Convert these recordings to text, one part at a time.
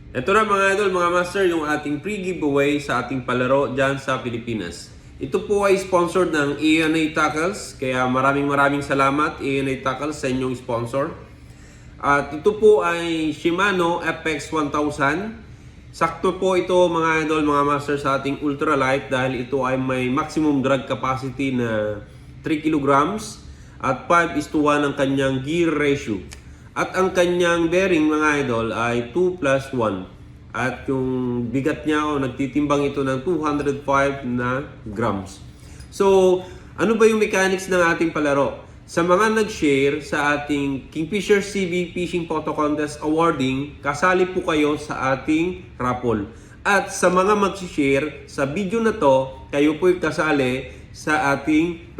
Ito na mga idol, mga master, yung ating pre-giveaway sa ating palaro dyan sa Pilipinas. Ito po ay sponsored ng ANA Tackles, kaya maraming salamat ANA Tackles sa inyong sponsor. At ito po ay Shimano FX1000. Sakto po ito mga idol, mga master, sa ating ultralight dahil ito ay may maximum drag capacity na 3 kilograms at 5:1 ang kanyang gear ratio. At ang kanyang bearing mga idol ay 2+1. At yung bigat niya nagtitimbang ito ng 205 na grams. So, ano ba yung mechanics ng ating palaro? Sa mga nag-share sa ating Kingfisher CB Fishing Photo Contest Awarding, kasali po kayo sa ating raffle. At sa mga mag-share sa video na to, kayo po'y kasali sa ating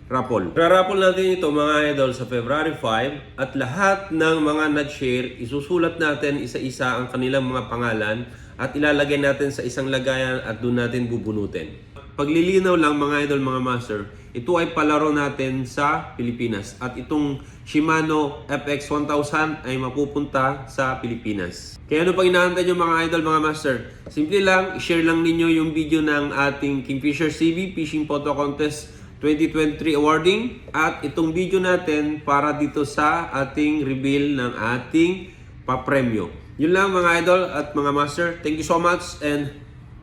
raffle. Ra-raffle natin ito mga idol sa February 5 at lahat ng mga nag-share, isusulat natin isa-isa ang kanilang mga pangalan at ilalagay natin sa isang lagayan at doon natin bubunutin. Paglilinaw lang mga idol, mga master, ito ay palaro natin sa Pilipinas at itong Shimano FX1000 ay mapupunta sa Pilipinas. Kaya ano pang inaantay nyo mga idol, mga master? Simple lang, i-share lang ninyo yung video ng ating Kingfisher CB Fishing Photo Contest 2023 awarding at itong video natin para dito sa ating reveal ng ating papremyo. Yun lang mga idol at mga master. Thank you so much and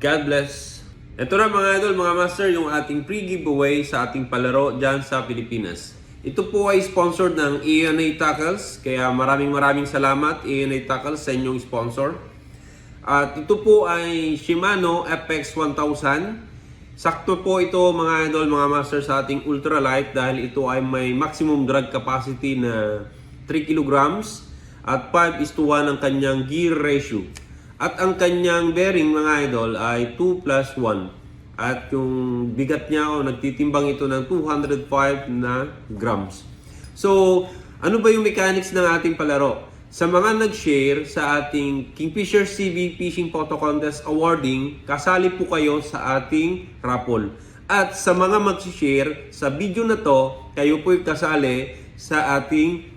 God bless. Ito na mga idol, mga master, yung ating pre-giveaway sa ating palaro dyan sa Pilipinas. Ito po ay sponsored ng ANA Tackles, kaya maraming salamat ANA Tackles sa inyong sponsor. At ito po ay Shimano FX1000. Sakto po ito mga idol, mga master, sa ating ultralight dahil ito ay may maximum drag capacity na 3 kilograms at 5:1 ang kanyang gear ratio. At ang kanyang bearing mga idol ay 2+1. At yung bigat niya nagtitimbang ito ng 205 na grams. So, ano ba yung mechanics ng ating palaro? Sa mga nag-share sa ating Kingfisher CB Fishing Photo Contest Awarding, kasali po kayo sa ating raffle. At sa mga mag-share sa video na to, kayo po'y kasali sa ating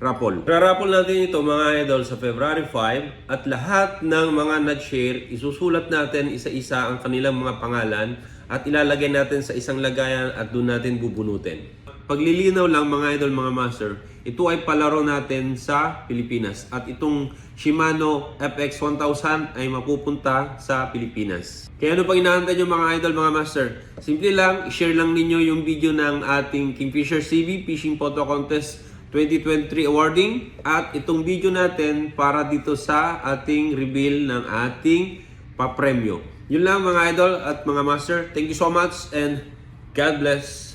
raffle. Ra-raffle natin ito mga idol sa February 5 at lahat ng mga nag-share, isusulat natin isa-isa ang kanilang mga pangalan at ilalagay natin sa isang lagayan at doon natin bubunutin. Paglilinaw lang mga idol, mga master, ito ay palaro natin sa Pilipinas at itong Shimano FX1000 ay mapupunta sa Pilipinas. Kaya ano pang inaantay nyo mga idol, mga master? Simple lang, i-share lang ninyo yung video ng ating Kingfisher CB Fishing Photo Contest 2023 awarding at itong video natin para dito sa ating reveal ng ating papremyo. Yun lang mga idol at mga master. Thank you so much and God bless.